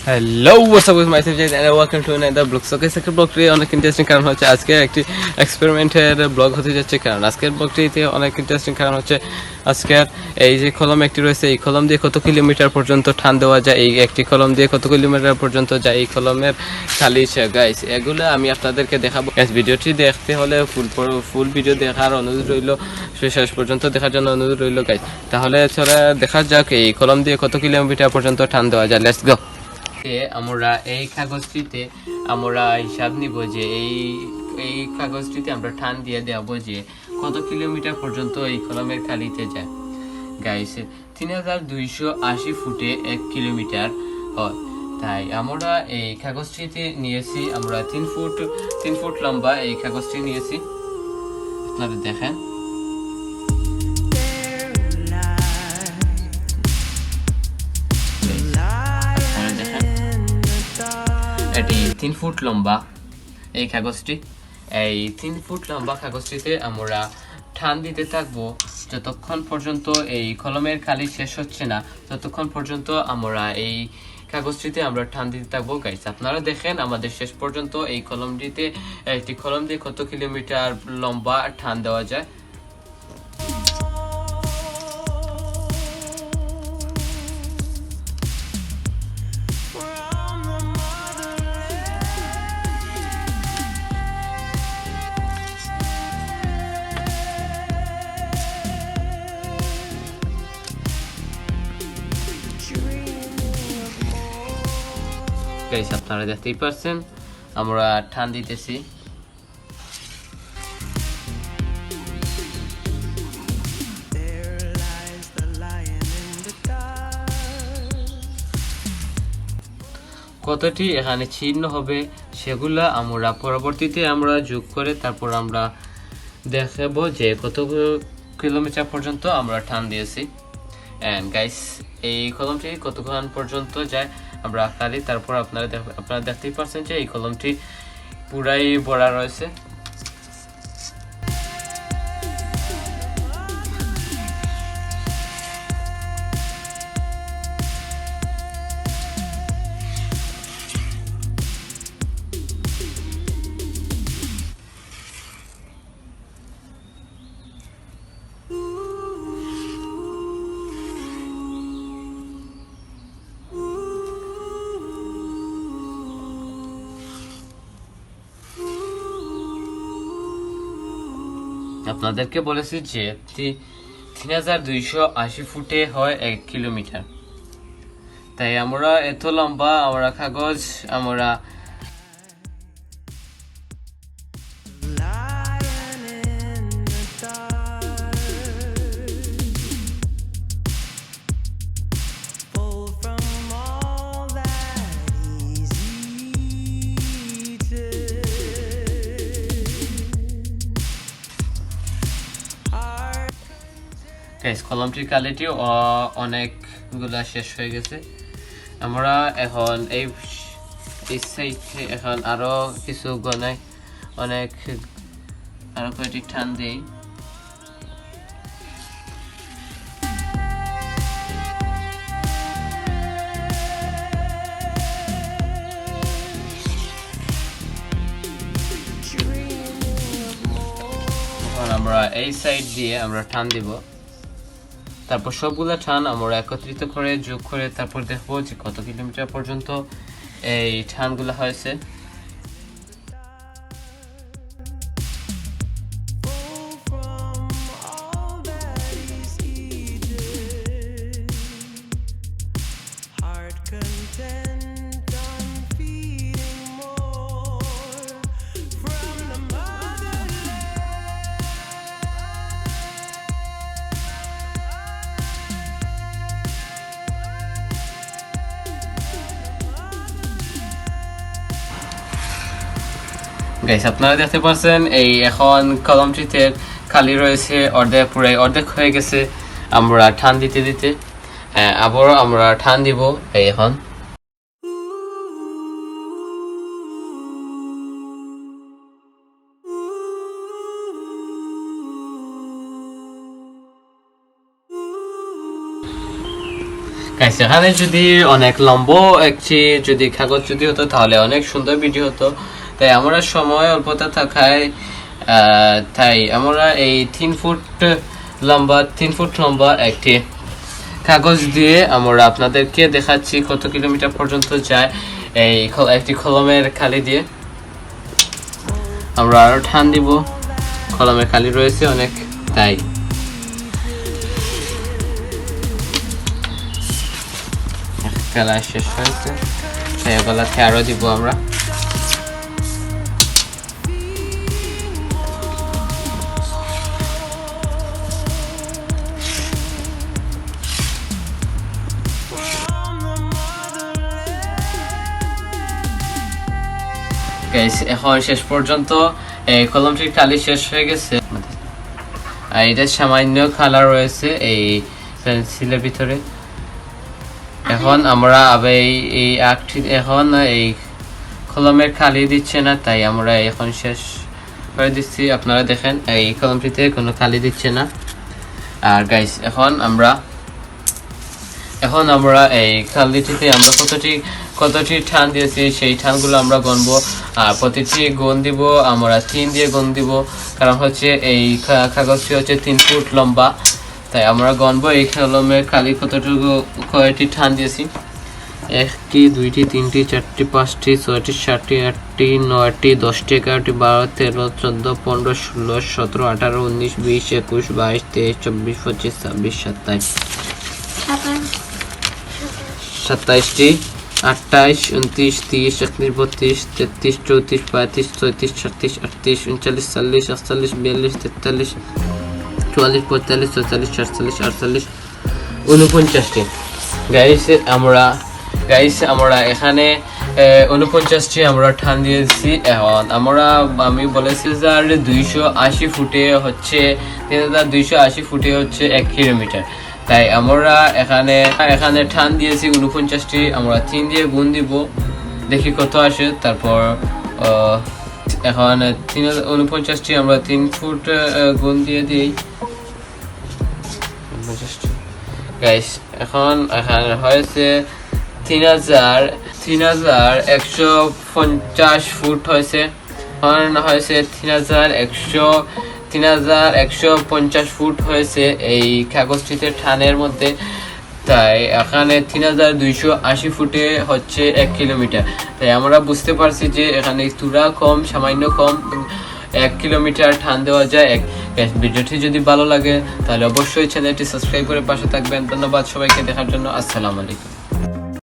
Hello what's up with myself Zahid and welcome to another blog. So guys, আজকের ব্লগটি অনেক interesting, কারণ হচ্ছে আজকে একটি এক্সপেরিমেন্টের ব্লগ হতে যাচ্ছে। কারণ আজকের ব্লগটিতে অনেক ইন্টারেস্টিং, কারণ হচ্ছে আজকের এই যে কলম একটি রয়েছে, এই কলম দিয়ে কত কিলোমিটার পর্যন্ত টান দেওয়া যায়, এই একটি কলম দিয়ে কত কিলোমিটার পর্যন্ত যায়, এই কলমের খালি গাইস এগুলো আমি আপনাদেরকে দেখাবো। গাইস, ভিডিওটি দেখতে হলে ফুল ভিডিও দেখার অনুরোধ রইল, শেষ পর্যন্ত দেখার জন্য অনুরোধ রইল গাইস। তাহলে চলে দেখা যাক এই কলম দিয়ে কত কিলোমিটার পর্যন্ত টান দেওয়া যায়। Let's go. আমরা এই কাগজটিতে আমরা হিসাব নিব যে এই কাগজটিতে আমরা টান দিয়ে দেব যে কত কিলোমিটার পর্যন্ত এই কলমের খালিতে যায়। গাইস, 3280 ফুটে 1 কিলোমিটার হয়। তাই আমরা এই কাগজটিতে নিয়েছি, আমরা 3 ফুট লম্বা এই কাগজটি নিয়েছি। আপনারা দেখেন, এটি 3 ফুট লম্বা এই কাগজটি। এই 3 ফুট লম্বা কাগজটিতে আমরা টান দিতে থাকবো যতক্ষণ পর্যন্ত এই কলমের কালি শেষ হচ্ছে না, ততক্ষণ পর্যন্ত আমরা এই কাগজটিতে আমরা টান দিতে থাকবো। গাইস, আপনারা দেখেন আমাদের শেষ পর্যন্ত এই কলমটিতে একটি কলম দিয়ে কত কিলোমিটার লম্বা টান দেওয়া যায়। গাইস, আপনারা দেখতেই পাচ্ছেন আমরা টান দিতেছি। কতটি এখানে চিহ্ন হবে সেগুলা আমরা পরবর্তীতে আমরা যোগ করে তারপর আমরা দেখাবো যে কত কিলোমিটার পর্যন্ত আমরা টান দিয়েছি। এন্ড গাইস, এই কলমটি কতক্ষণ পর্যন্ত যায় আমরা খালি তারপর আপনারা দেখতেই পাচ্ছেন যে এই কলমটি পুরাই ভরা রয়েছে। আপনাদেরকে বলেছি যে 3280 ফুটে হয় 1 কিলোমিটার। তাই আমরা এত লম্বা আমরা কাগজ আমরা কলমটির কোয়ালিটি অনেকগুলা শেষ হয়ে গেছে। আমরা এখন এই সাইডে এখন আরো কিছু গনাই অনেক আরো কয়েকটি টান দেই। এখন আমরা এই সাইড দিয়ে আমরা টান দিব, তারপর সবগুলা টান আমরা একত্রিত করে যোগ করে তারপর দেখবো যে কত কিলোমিটার পর্যন্ত এই টানগুলো হয়েছে। গাইস, আপনারা দেখতে পাচ্ছেন এই এখন কলমটিতে খালি রয়েছে অর্ধেক, পুরাই অর্ধেক হয়ে গেছে। আমরা টান দিতে দিতে আবারও আমরা টান দিব। এই এখন গাইস, গাইস এখানে যদি অনেক লম্বা একটি যদি কাগজ যদি হতো তাহলে অনেক সুন্দর ভিডিও হতো, তাই আমরা সময় অল্পতা থাকায় তাই আমরা এই 3 ফুট লম্বা একটি কাগজ দিয়ে আমরা আপনাদেরকে দেখাচ্ছি কত কিলোমিটার পর্যন্ত যায় এই একটি কলমের খালি দিয়ে। আমরা আরো টান দিব, কলমের খালি রয়েছে অনেক, তাই খেলা শেষ হয়েছে, তাই এগুলাতে আরো দিব আমরা। এখন শেষ পর্যন্ত এই কলমটির কালি শেষ হয়ে গেছে, আর এটা সামান্য কালার রয়েছে এই পেন্সিলের ভিতরে। এখন আমরা এই আঁকটি এখন এই কলমের কালি দিচ্ছে না, তাই আমরা এখন শেষ করে দিচ্ছি। আপনারা দেখেন এই কলমটিতে কোনো কালি দিচ্ছে না। আর গাইস এখন আমরা এই কালিটিতে আমরা কতটি টান দিয়েছি সেই টানগুলো আমরা গণবো, আর প্রতিটি গুণ দিব আমরা 3 দিয়ে গুণ দিব, কারণ হচ্ছে এই কাগজটি হচ্ছে 3 ফুট লম্বা, তাই আমরা গণবো এই কলমের কালি কয়টি টান দিয়েছি। 1টি 2টি 3টি 4টি 5টি 6টি 7টি 8টি 9টি 10টি 11টি 12 13 14 15 16 17 18 19 20 21 22 23 24 25 26 27 27টি 28 29 30 31 32 33 34 35 36 37 38 39 40 41 42 43 44 45 46 47 48 49টি। গাইস আমরা এখানে 49টি আমরা টান দিয়েছি। এখন আমি বলেছি যে 280 ফুটে হচ্ছে 3280 ফুটে হচ্ছে 1 কিলোমিটার, তাই আমরা এখানে টান দিয়েছি 49টি, আমরা 3 দিয়ে গুণ দিব, দেখি কত আসে। তারপর এখন 49টি আমরা 3 ফুট গুণ দিয়ে দিই। গাইস এখন এখানে হয়েছে 3150 ফুট হয়েছে, এখন হয়েছে 3150 ফুট হয়েছে এই কাগজটিতে টানের মধ্যে, তাই এখানে 3280 ফুটে হচ্ছে 1 কিলোমিটার। তাই আমরা বুঝতে পারছি যে এখানে সামান্য কম 1 কিলোমিটার টান দেওয়া যায়। ভিডিওটি যদি ভালো লাগে তাহলে অবশ্যই চ্যানেলটি সাবস্ক্রাইব করে পাশে থাকবেন। ধন্যবাদ সবাইকে দেখার জন্য। আসসালামু আলাইকুম।